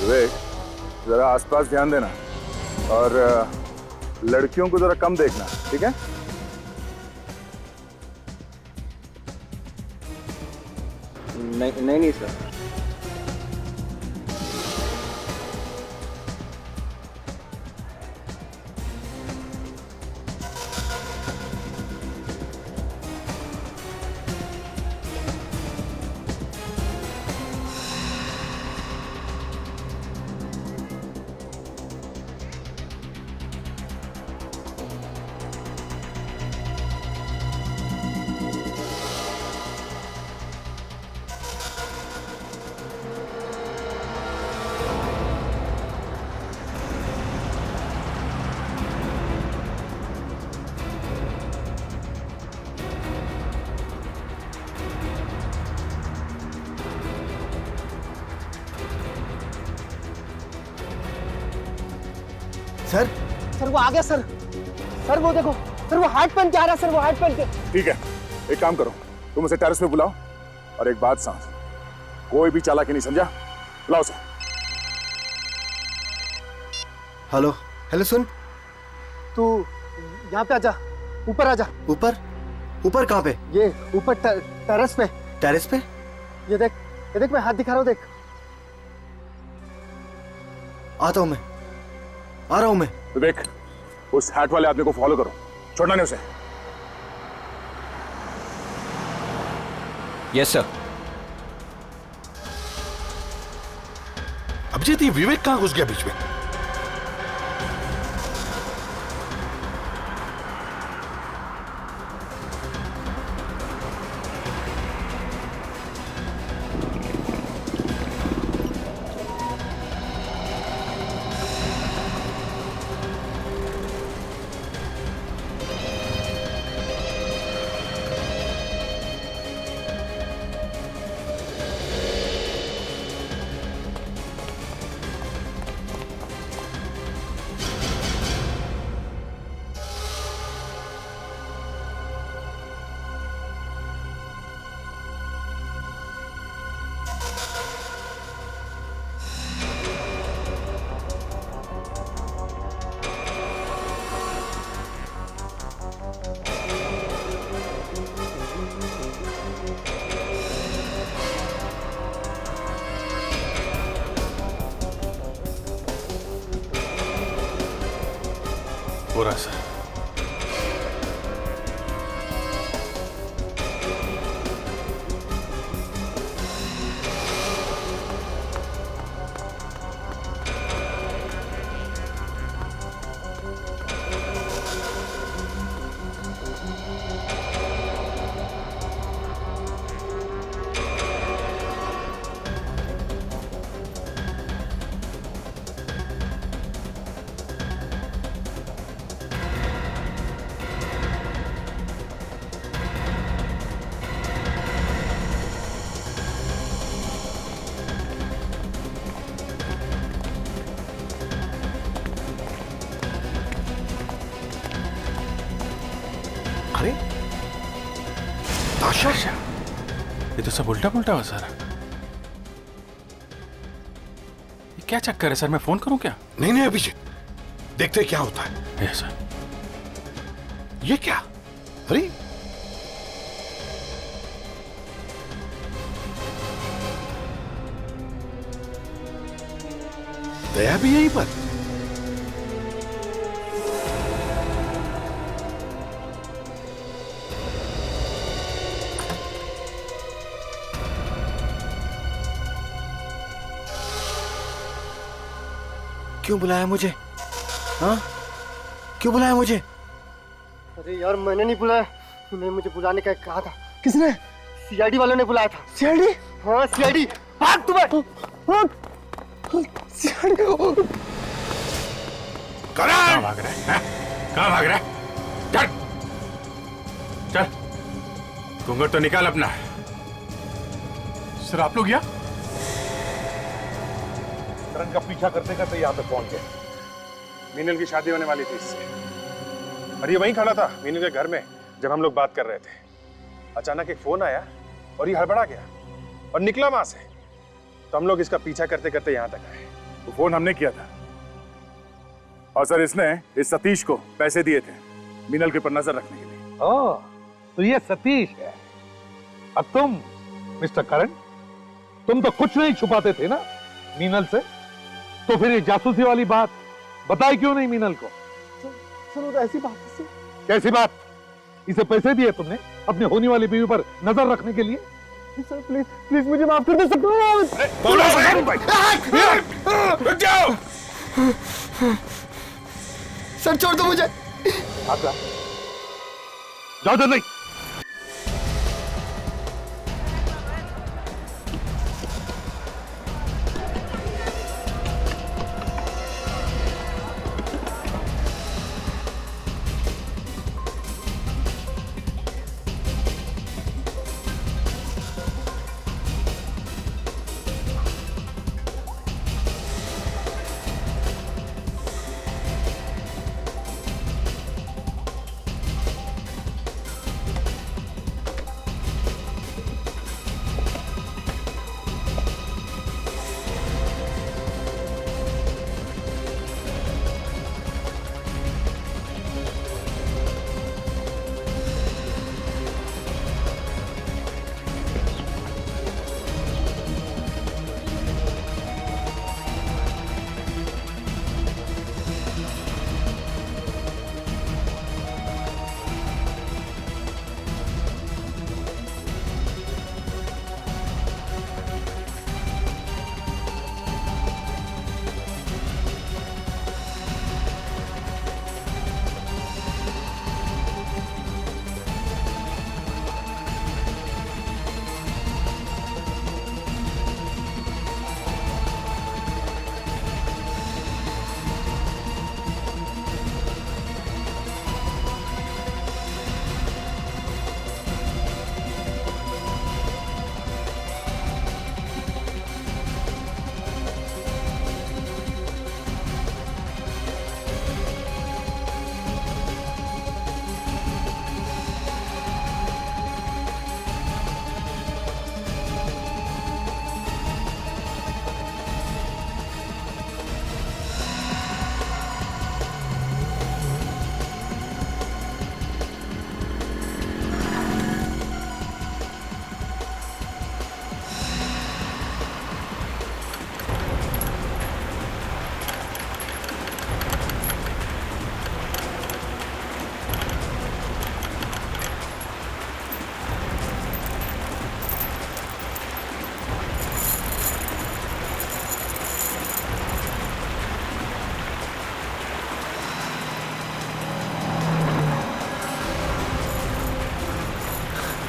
विवेक, जरा आसपास ध्यान देना और लड़कियों को जरा कम देखना, ठीक है? नहीं सर। सर वो आ गया सर। सर वो देखो, सर वो हार्ट पहन के आ रहा है। सर वो हार्ट पहन के। ठीक है, एक काम करो, तुम उसे टेरेस पे बुलाओ और एक बात समझ, कोई भी चालाकी नहीं, समझा? बुलाओ उसे। हेलो हेलो, सुन, तू यहाँ पे आजा, ऊपर आजा। ऊपर? ऊपर कहाँ पे? ये ऊपर टेरेस पे। टेरेस पे? ये देख मैं हाथ दिखा रहा हूँ, देख। आता हूँ मैं, आ रहा हूँ मैं। विवेक, उस हैट वाले आदमी को फॉलो करो, छोड़ना नहीं उसे। Yes sir. अभिजीत, ये विवेक कहाँ घुस गया बीच में? हो रहा सर। अरे ताशा, ये तो सब उल्टा पुल्टा हो सारा। ये क्या चक्कर है सर? मैं फोन करूं क्या? नहीं नहीं अभिजीत, देखते क्या होता है। Yes sir. ये क्या? अरे दया भी यहीं पर। क्यों बुलाया मुझे? हाँ, क्यों बुलाया मुझे? अरे यार मैंने नहीं बुलाया, उन्हें मुझे बुलाने का कहा था। किसने? सीआईडी वालों ने बुलाया था। सीआईडी? हाँ सीआईडी। भाग तुम्हें। सीआईडी। कहाँ भाग रहा है? कहाँ भाग रहा है? चल चल, घूंघट तो निकाल अपना। सर आप लोग यहाँ? करण का पीछा करते करते यहाँ पे पहुंच गए। मीनल की शादी होने वाली थी इससे, और ये वहीं खड़ा था मीनल के घर में जब हम लोग बात कर रहे थे। अचानक एक फोन आया और ये हड़बड़ा गया और निकला वहां से। तो हम लोग इसका पीछा करते करते यहाँ तक आए। तो फोन हमने किया था और सर इसने इस सतीश को पैसे दिए थे मीनल के ऊपर नजर रखने के लिए। ओह, तो ये सतीश है। अब तुम मिस्टर करण, तुम तो कुछ नहीं छुपाते थे ना मीनल से, तो फिर ये जासूसी वाली बात बताई क्यों नहीं मीनल को? सर ऐसी बात है। कैसी बात? इसे पैसे दिए तुमने अपनी होने वाली बीवी पर नजर रखने के लिए? सर प्लीज प्लीज मुझे माफ कर दो सर। रुक जाओ। सर छोड़ दो मुझे। जाओ जल्दी।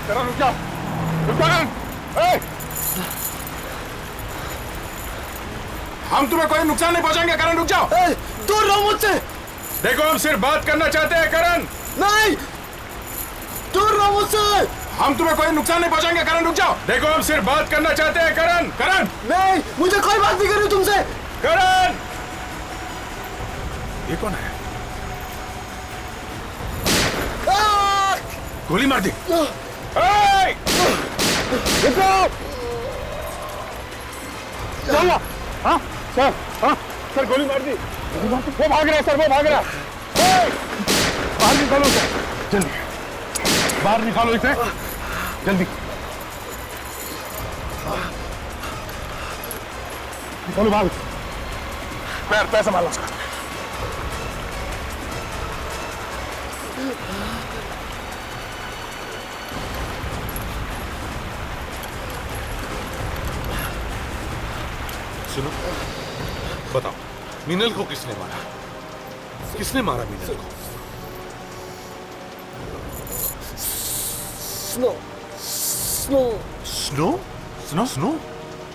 करण रुक जाओ, रुक जाओ करण। हम तुम्हें कोई नुकसान नहीं पहुंचाएंगे करण, रुक जाओ। दूर रहो मुझसे। देखो हम सिर्फ बात करना चाहते हैं करण। नहीं, दूर रहो मुझसे। हम तुम्हें कोई नुकसान नहीं पहुंचाएंगे करण, रुक जाओ। देखो हम सिर्फ बात करना चाहते हैं करण। करण नहीं, मुझे कोई बात नहीं करनी तुमसे। करण, ये कौन है? गोली मार दी। क्या हुआ? हाँ सर, हाँ सर, गोली मार दी। वो भाग रहा है सर, वो भाग रहा है। बाहर निकालो इसे, जल्दी बाहर निकालो इसे, जल्दी निकालो बाहर। पैर संभालो उसका। सुनो, बताओ मीनल को किसने मारा? किसने मारा मीनल को? Snow snow snow snow snow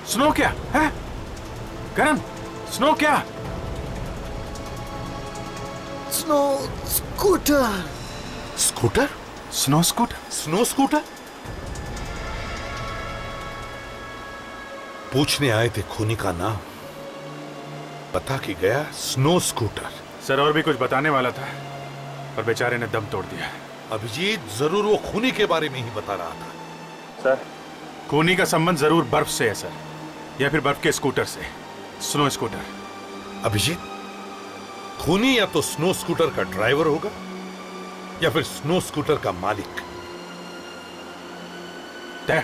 snow क्या है? करण, स्नो क्या? Snow scooter. Scooter? Snow scooter? Snow scooter? पूछने आए थे खूनी का नाम, बता के गया स्नो स्कूटर। सर और भी कुछ बताने वाला था और बेचारे ने दम तोड़ दिया। अभिजीत जरूर वो खूनी के बारे में ही बता रहा था। सर, खूनी का संबंध जरूर बर्फ से है सर, या फिर बर्फ के स्कूटर से, स्नो स्कूटर। अभिजीत, खूनी या तो स्नो स्कूटर का ड्राइवर होगा या फिर स्नो स्कूटर का मालिक। तय।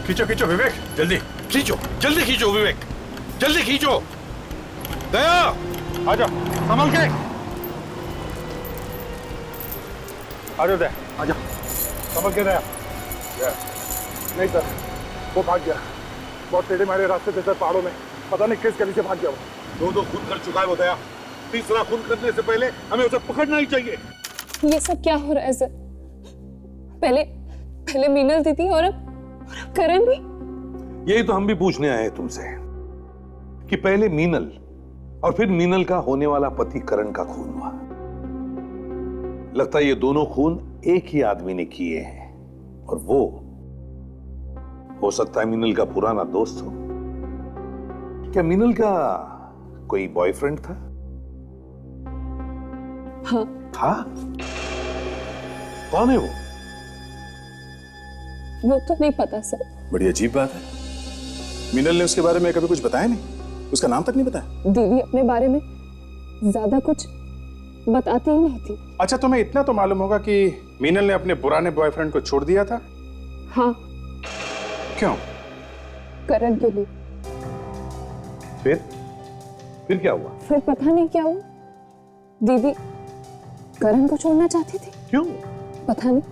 खींचो खींचो विवेक, जल्दी खींचो, जल्दी खींचो विवेक, जल्दी खींचो। दया, आजा, संभल के आजा। दया, आजा, संभल के दया। नहीं सर, वो भाग गया। बहुत टेढ़े मेढ़े रास्ते थे सर, पहाड़ों में, पता नहीं किस गली से भाग गया वो। दो खून कर चुका है वो दया। तीसरा खून करने से पहले हमें उसे पकड़ना ही चाहिए। ये सब क्या हो रहा है सर? पहले मीनल दीदी और अब करण भी। यही तो हम भी पूछने आए हैं तुमसे कि पहले मीनल और फिर मीनल का होने वाला पति करण का खून हुआ। लगता है ये दोनों खून एक ही आदमी ने किए हैं, और वो हो सकता है मीनल का पुराना दोस्त हो। क्या मीनल का कोई बॉयफ्रेंड था? हाँ। था? कौन है वो तो नहीं पता सर। बड़ी अजीब बात है, मीनल ने उसके बारे में कभी कुछ बताया नहीं, उसका नाम तक नहीं बताया। दीदी अपने बारे में ज्यादा कुछ बताती ही नहीं थी। अच्छा, तुम्हें इतना तो मालूम होगा कि मीनल ने अपने पुराने बॉयफ्रेंड को छोड़ दिया था? हाँ। क्यों? करण के लिए। फिर क्या हुआ? फिर पता नहीं क्या हुआ, दीदी करण को छोड़ना चाहती थी। क्यों? पता नहीं,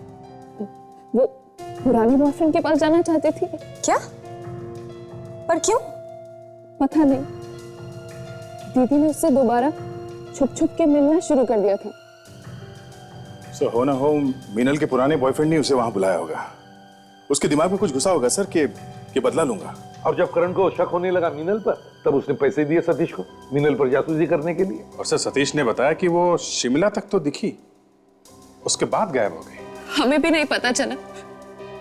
वो पुराने बॉयफ्रेंड के पास जाना चाहती थी। क्या? पर क्यों? पता नहीं, दीदी ने उससे दोबारा छुप छुप के मिलना शुरू कर दिया था। सो हो ना हो मीनल के पुराने बॉयफ्रेंड ने उसे वहां बुलाया होगा। उसके दिमाग में कुछ घुसा होगा सर कि बदला लूंगा। और जब करण को शक होने लगा मीनल पर, तब उसने पैसे दिए सतीश को मीनल पर जासूसी करने के लिए। और सर, सतीश ने बताया कि वो शिमला तक तो दिखी, उसके बाद गायब हो गई। हमें भी नहीं पता चला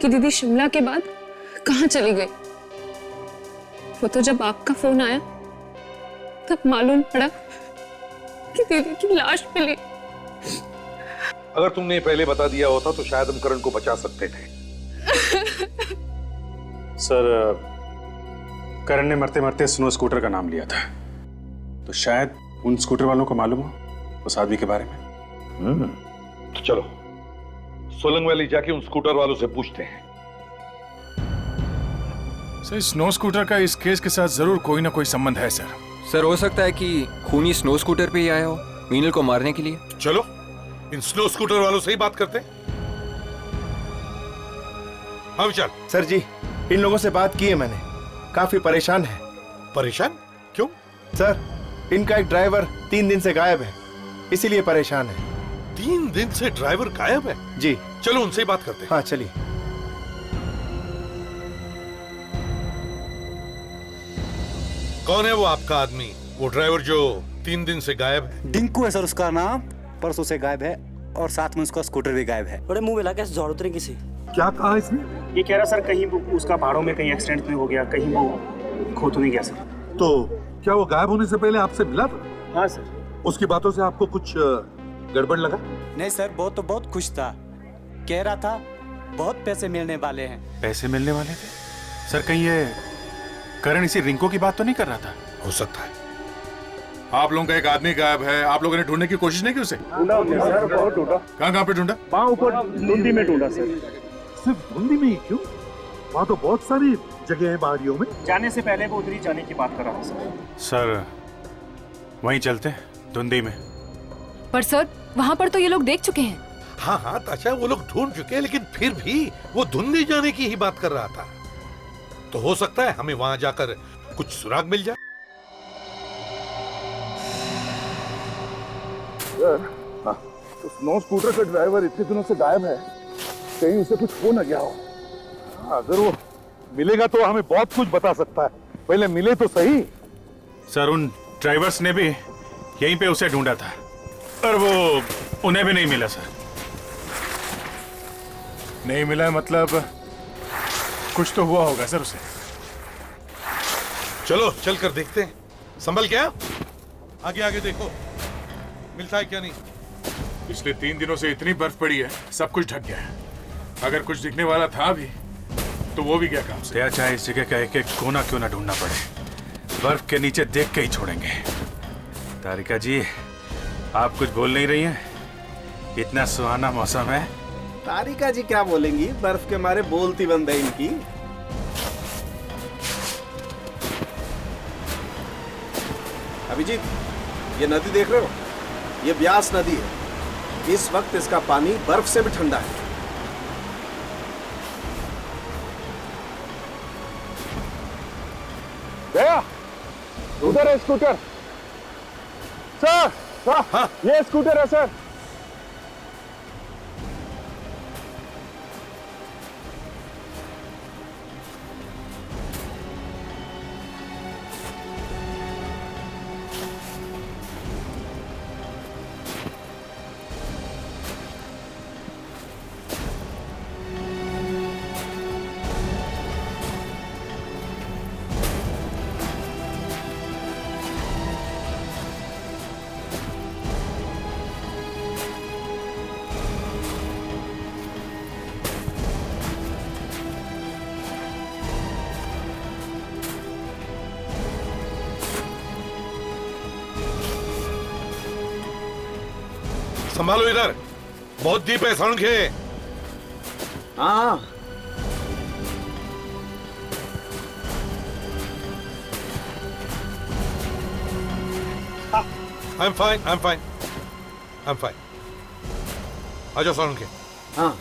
कि दीदी शिमला के बाद कहाँ चली गई। वो तो जब आपका फोन आया तब मालूम पड़ा कि दीदी की लाश मिली। अगर तुमने पहले बता दिया होता तो शायद हम करण को बचा सकते थे। सर, करण ने मरते मरते स्नो स्कूटर का नाम लिया था, तो शायद उन स्कूटर वालों को मालूम हो उस आदमी के बारे में। तो चलो सोलंग वैली जाके उन स्कूटर वालों से पूछते हैं। सर, स्नो स्कूटर का इस केस के साथ जरूर कोई ना कोई संबंध है सर। सर, हो सकता है कि खूनी स्नो स्कूटर पे ही आया हो मीनल को मारने के लिए। चलो इन स्नो स्कूटर वालों से ही बात करते हैं। हाँ विशाल। सर जी, इन लोगों से बात की है मैंने, काफी परेशान है। परेशान? क्यों? सर, इनका एक ड्राइवर 3 दिन से गायब है, इसीलिए परेशान है। 3 दिन से ड्राइवर गायब है? जी। चलो उनसे ही बात करते हैं। हाँ चलिए। कौन है वो आपका आदमी, वो ड्राइवर जो 3 दिन से गायब है? डिंकू है सर उसका नाम, परसों से गायब है और साथ में उसका स्कूटर भी गायब है। बड़े मुंह मिला के झाड़ उतरे किसी। क्या कहा इसने? ये कह रहा सर कहीं उसका पहाड़ों में कहीं एक्सीडेंट में हो गया, कहीं वो खो तो नहीं गया सर। तो क्या वो गायब होने से पहले आपसे मिला था? हाँ सर। उसकी बातों से आपको कुछ गड़बड़ लगा? नहीं सर, वो तो बहुत खुश था, कह रहा था बहुत पैसे मिलने वाले हैं। पैसे मिलने वाले थे? सर कहीं ये करण इसी रिंको की बात तो नहीं कर रहा था? हो सकता है। आप लोगों का एक आदमी गायब है, आप लोगों ने ढूंढने की कोशिश नहीं की उसे? ढूंढा हमने सर, बहुत ढूंढा। कहाँ पे ढूंढा? वहाँ ऊपर धुंधी में ढूंढा सर। सिर्फ धुंधी में ही क्यों? वहाँ तो बहुत सारी जगह है पहाड़ियों में। जाने से पहले वो उधर ही जाने की बात कर रहा था सर वहीं चलते धुंधी में। पर सर वहाँ पर तो ये लोग देख चुके हैं। हाँ हाँ ताशा, वो लोग ढूंढ चुके हैं, लेकिन फिर भी वो धुंधी जाने की ही बात कर रहा था। तो हो सकता है हमें वहां जाकर कुछ सुराग मिल जाए। तो स्नो स्कूटर का ड्राइवर इतने दिनों से गायब है, कहीं उसे कुछ हो न गया हो। अगर वो मिलेगा तो हमें बहुत कुछ बता सकता है, पहले मिले तो सही। सर उन ड्राइवर्स ने भी यहीं पे उसे ढूंढा था, पर वो उन्हें भी नहीं मिला सर। नहीं मिला मतलब कुछ तो हुआ होगा सर उसे। चलो चल कर देखते हैं। संभल क्या? आगे आगे देखो, मिलता है क्या नहीं। पिछले 3 दिनों से इतनी बर्फ पड़ी है, सब कुछ ढक गया है। अगर कुछ दिखने वाला था भी तो वो भी क्या काम से। या चाहे इस जगह का एक एक कोना क्यों ना ढूंढना पड़े, बर्फ के नीचे देख के ही छोड़ेंगे। तारिका जी आप कुछ बोल नहीं रही हैं? इतना सुहाना मौसम है। तारिका जी क्या बोलेंगी, बर्फ के मारे बोलती बंद है इनकी। अभिजीत, ये नदी देख रहे हो? ये ब्यास नदी है। इस वक्त इसका पानी बर्फ से भी ठंडा है। गया उधर है स्कूटर। सर हाँ, ये स्कूटर है सर। संभालो इधर, बहुत डीप है सड़क है। हाँ I'm fine, I'm fine, I'm fine। आ जाओ सड़क है। हाँ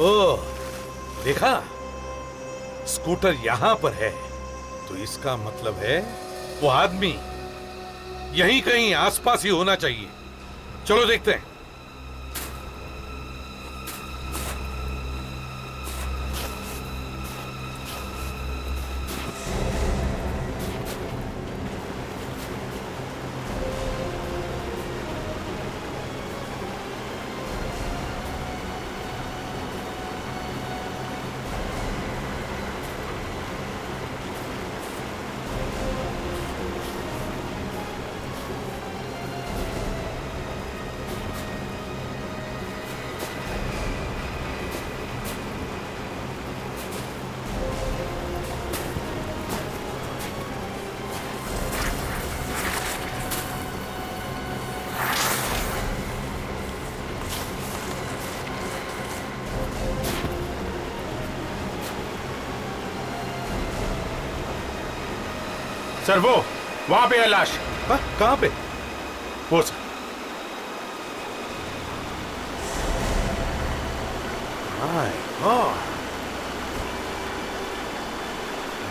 ओह, देखा? स्कूटर यहां पर है, तो इसका मतलब है वो आदमी यहीं कहीं आसपास ही होना चाहिए। चलो देखते हैं। सर वो वहां पे है लाश। कहां पे? वो सर। माय गॉड,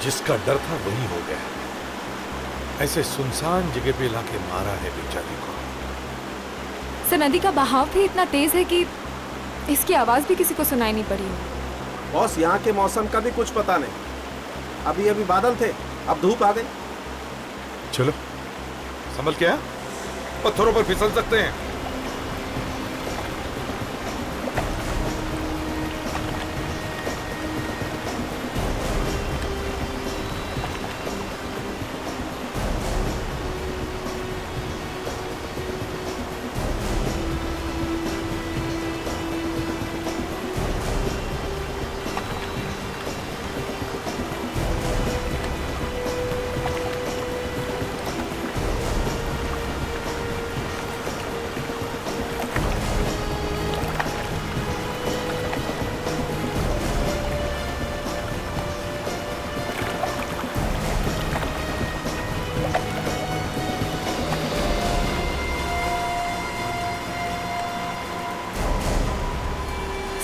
जिसका डर था वही हो गया। ऐसे सुनसान जगह पे लाके मारा है बेचारे को। सर नदी का बहाव भी इतना तेज है कि इसकी आवाज भी किसी को सुनाई नहीं पड़ी। बॉस, यहाँ के मौसम का भी कुछ पता नहीं। अभी अभी बादल थे, अब धूप आ गई। चलो संभल क्या, पत्थरों पर फिसल सकते हैं।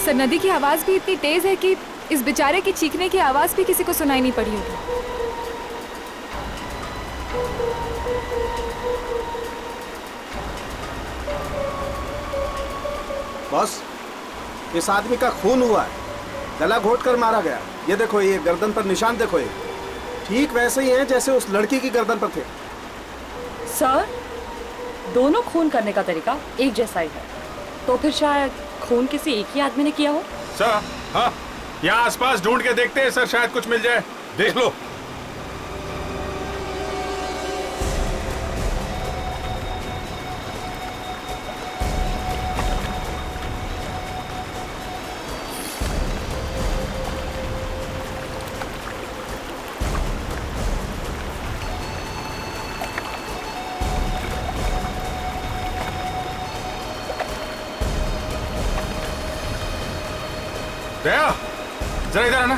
सर नदी की आवाज भी इतनी तेज है कि इस बेचारे की चीखने की आवाज भी किसी को सुनाई नहीं पड़ी होगी। बॉस, इस आदमी का खून हुआ है, गला घोट कर मारा गया। ये देखो, ये गर्दन पर निशान देखो, ये ठीक वैसे ही है जैसे उस लड़की की गर्दन पर थे। सर, दोनों खून करने का तरीका एक जैसा ही है, तो फिर शायद खून किसी एक ही आदमी ने किया हो। सर, हाँ, यहाँ आसपास ढूंढ के देखते हैं सर, शायद कुछ मिल जाए। देख लो। दया, जरा इधर आना,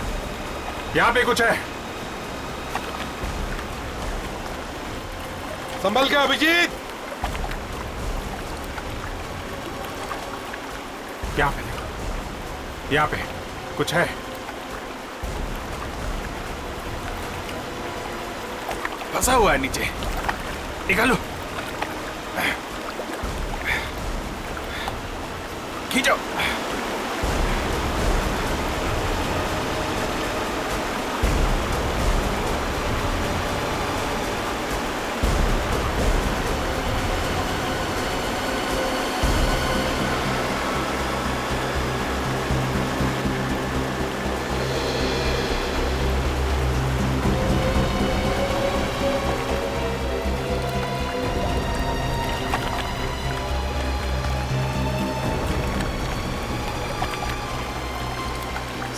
यहाँ पे कुछ है। संभल के अभिजीत। यहाँ पे कुछ है। फंसा हुआ है नीचे, निकालो, खींचो।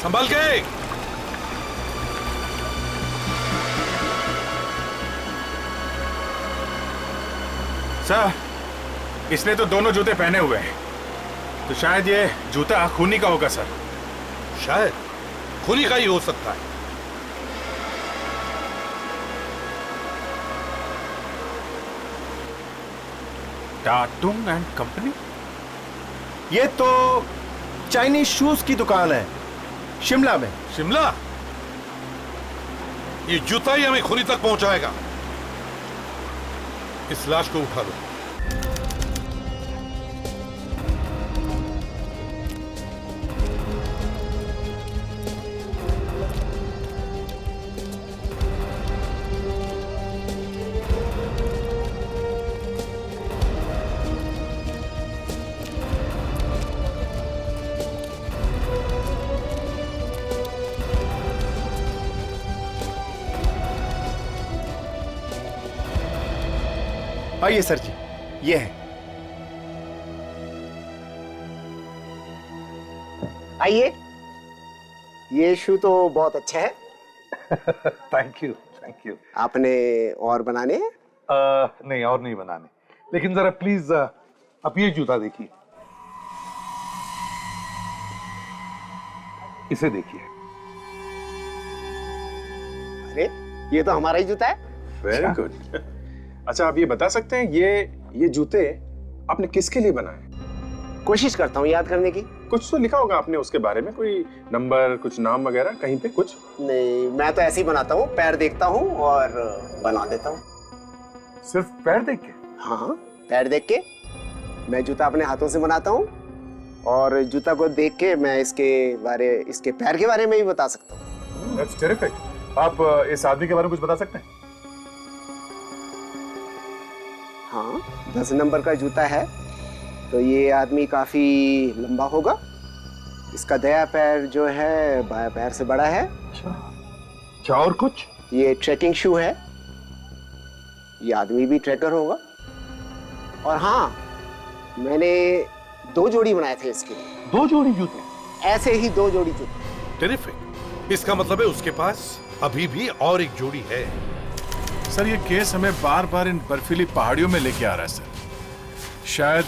संभल के। सर, इसने तो दोनों जूते पहने हुए हैं, तो शायद ये जूता खूनी का होगा सर। शायद खूनी का ही हो सकता है। टाटुंग एंड कंपनी? ये तो चाइनीज शूज की दुकान है, शिमला में। शिमला? ये जूता ही हमें खूनी तक पहुंचाएगा। इस लाश को उठा लो। आइए सर जी, ये है। आइए, ये शू तो बहुत अच्छा है। Thank you, thank you. आपने और बनाने हैं? नहीं, और नहीं बनाने, लेकिन जरा प्लीज आप ये जूता देखिए, इसे देखिए। अरे, ये तो हमारा ही जूता है। Very good. अच्छा, आप ये बता सकते हैं ये जूते आपने किसके लिए बनाए? कोशिश करता हूँ याद करने की। कुछ तो लिखा होगा आपने उसके बारे में, कोई नंबर, कुछ नाम वगैरह कहीं पे कुछ? नहीं, मैं तो ऐसे ही बनाता हूँ, पैर देखता हूँ और बना देता हूँ। सिर्फ पैर देख के? हाँ, पैर देख के मैं जूता अपने हाथों से बनाता हूँ, और जूता को देख के मैं इसके पैर के बारे में भी बता सकता हूँ। That's terrific. आप इस आदमी के बारे में कुछ बता सकते हैं? हाँ, 10 नंबर का जूता है, तो ये आदमी काफी लंबा होगा। इसका दायां पैर जो है बायां पैर से बड़ा है। अच्छा, और कुछ? ये ट्रैकिंग शू है, ये आदमी भी ट्रैकर होगा। और हाँ, मैंने 2 जोड़ी बनाए थे इसके लिए। 2 जोड़ी जूते? ऐसे ही 2 जोड़ी जूते। टेरिफिक। इसका मतलब है उसके पास अभी भी और एक जोड़ी है। सर, ये केस हमें बार बार इन बर्फीली पहाड़ियों में लेके आ रहा है सर। शायद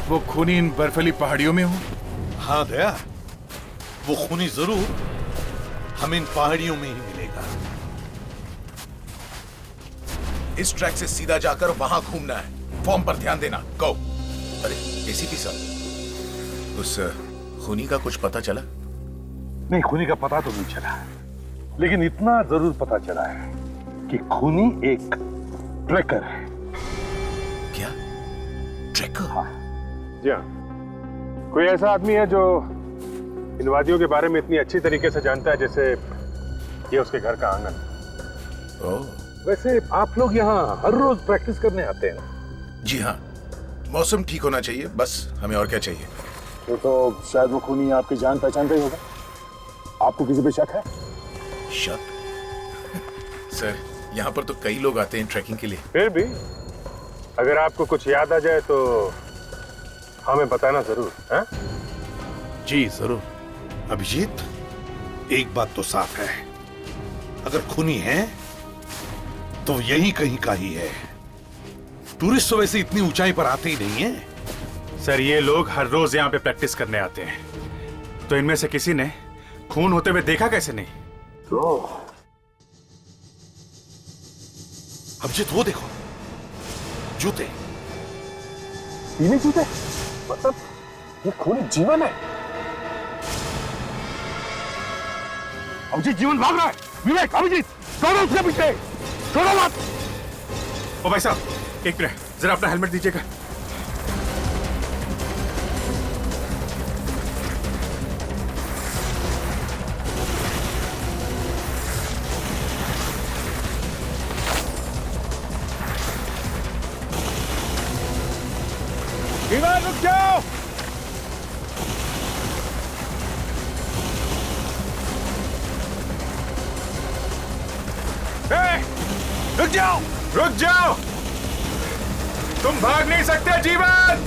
वो खूनी इन बर्फीली पहाड़ियों में हो। हाँ दया, वो खूनी जरूर हमें इन पहाड़ियों में ही मिलेगा। इस ट्रैक से सीधा जाकर वहां घूमना है। फॉर्म पर ध्यान देना। गो। अरे एसीपी साहब, उस खूनी का कुछ पता चला? नहीं, खूनी का पता तो नहीं चला, लेकिन इतना जरूर पता चला है कि खूनी एक ट्रैकर है। क्या? ट्रैकर? हाँ जी हाँ। कोई ऐसा आदमी है जो इन वादियों के बारे में इतनी अच्छी तरीके से जानता है जैसे ये उसके घर का आंगन। वैसे आप लोग यहाँ हर रोज प्रैक्टिस करने आते हैं? जी हाँ, मौसम ठीक होना चाहिए, बस हमें और क्या चाहिए। तो शायद वो खूनी आपकी जान पहचान का ही होगा। आपको किसी पे शक है? शक? सर, यहाँ पर तो कई लोग आते हैं ट्रैकिंग के लिए। फिर भी अगर आपको कुछ याद आ जाए तो हमें बताना जरूर है? जी जरूर। अभिजीत, एक बात तो साफ है, अगर खूनी है तो यही कहीं का ही है। टूरिस्ट तो वैसे इतनी ऊंचाई पर आते ही नहीं है। सर, ये लोग हर रोज यहाँ पे प्रैक्टिस करने आते हैं, तो इनमें से किसी ने खून होते हुए देखा कैसे नहीं? तो अभिजीत, वो देखो, जूते। पीले जूते? मतलब ये खूनी जीवन है। अभिजीत जीवन भाग रहा है। विवेक, अभिजीत, दौड़ो उसके पीछे, छोड़ो मत। ओ भाई साहब, एक मिनट, जरा अपना हेलमेट दीजिएगा। विमान रुक जाओ। रुक जाओ, रुक जाओ, तुम भाग नहीं सकते जीवन।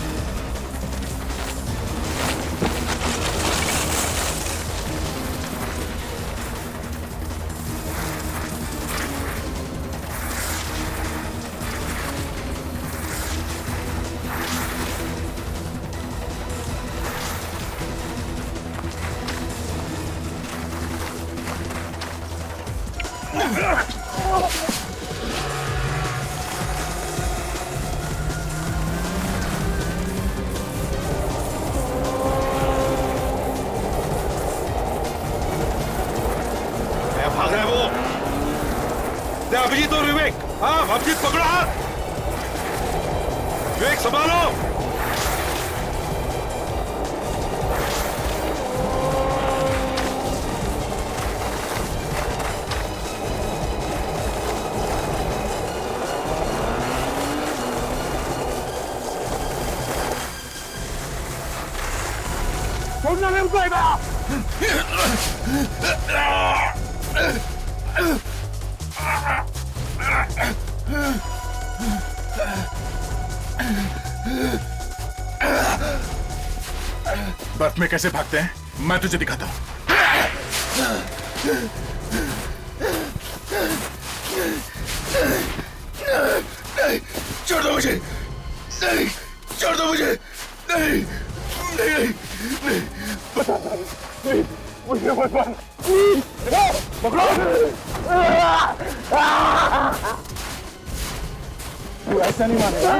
भाग रहा है वो। अभिजीत और विवेक, हाँ अभिजीत पकड़ो हाथ, विवेक संभालो। छोड़ना नहीं उठाएगा। बर्फ में कैसे भागते हैं मैं तुझे दिखाता हूं। नहीं, छोड़ दो मुझे, नहीं, छोड़ दो मुझे, नहीं, नहीं, नहीं, नहीं, मुझे मत मार, पकड़ो। तू ऐसा नहीं मानेगा।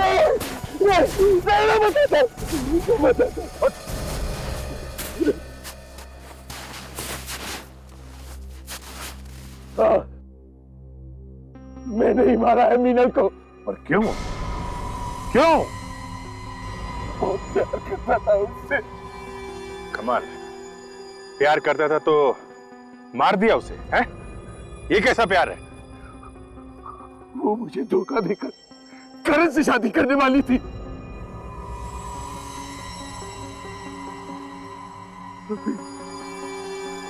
मैंने ही मारा है मीनल को। पर क्यों? क्यों? बहुत प्यार करता था उससे। कमाल, प्यार करता था तो मार दिया उसे, हैं? ये कैसा प्यार है? वो मुझे धोखा देकर करण से शादी करने वाली थी।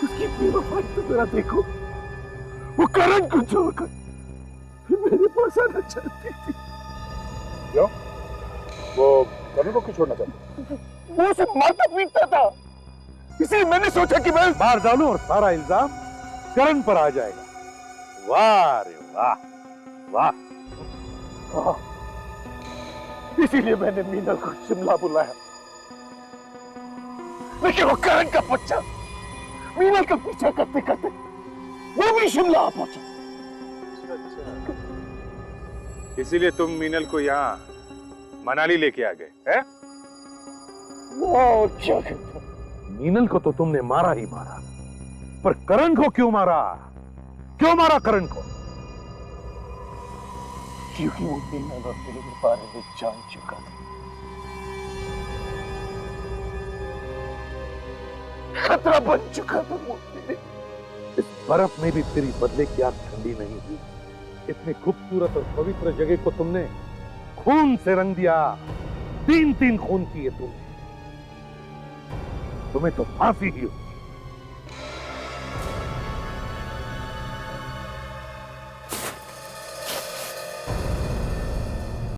उसकी बेवफाई तो जरा देखो, वो करण को छोड़कर मेरे पास आना चाहती थी। क्यों? वो करण को क्यों छोड़ना चाहती? वो उसे मारता पीटता था, इसलिए मैंने सोचा कि मैं मार डालूं और सारा इल्जाम करण पर आ जाएगा। वाह रे वाह, वाह। इसीलिए मैंने मीनल को शिमला बुलाया, लेकिन वो करण का बच्चा मीनल का पीछा करते करते वो भी शिमला आ पहुंचा। इसीलिए तुम मीनल को यहाँ मनाली लेके आ गए, हैं? और क्या करता, मीनल को तो तुमने मारा ही मारा, पर करण को क्यों मारा? क्यों मारा करण को? क्योंकि वो मीनल और मेरे बारे में जान चुका था। खतरा बन चुका था वो मेरे। इस बर्फ में भी तेरी बदले की आग ठंडी नहीं हुई। इतनी खूबसूरत और पवित्र जगह को तुमने खून से रंग दिया। 3-3 खून किए तुमने। तुम्हें तो फांसी ही हो।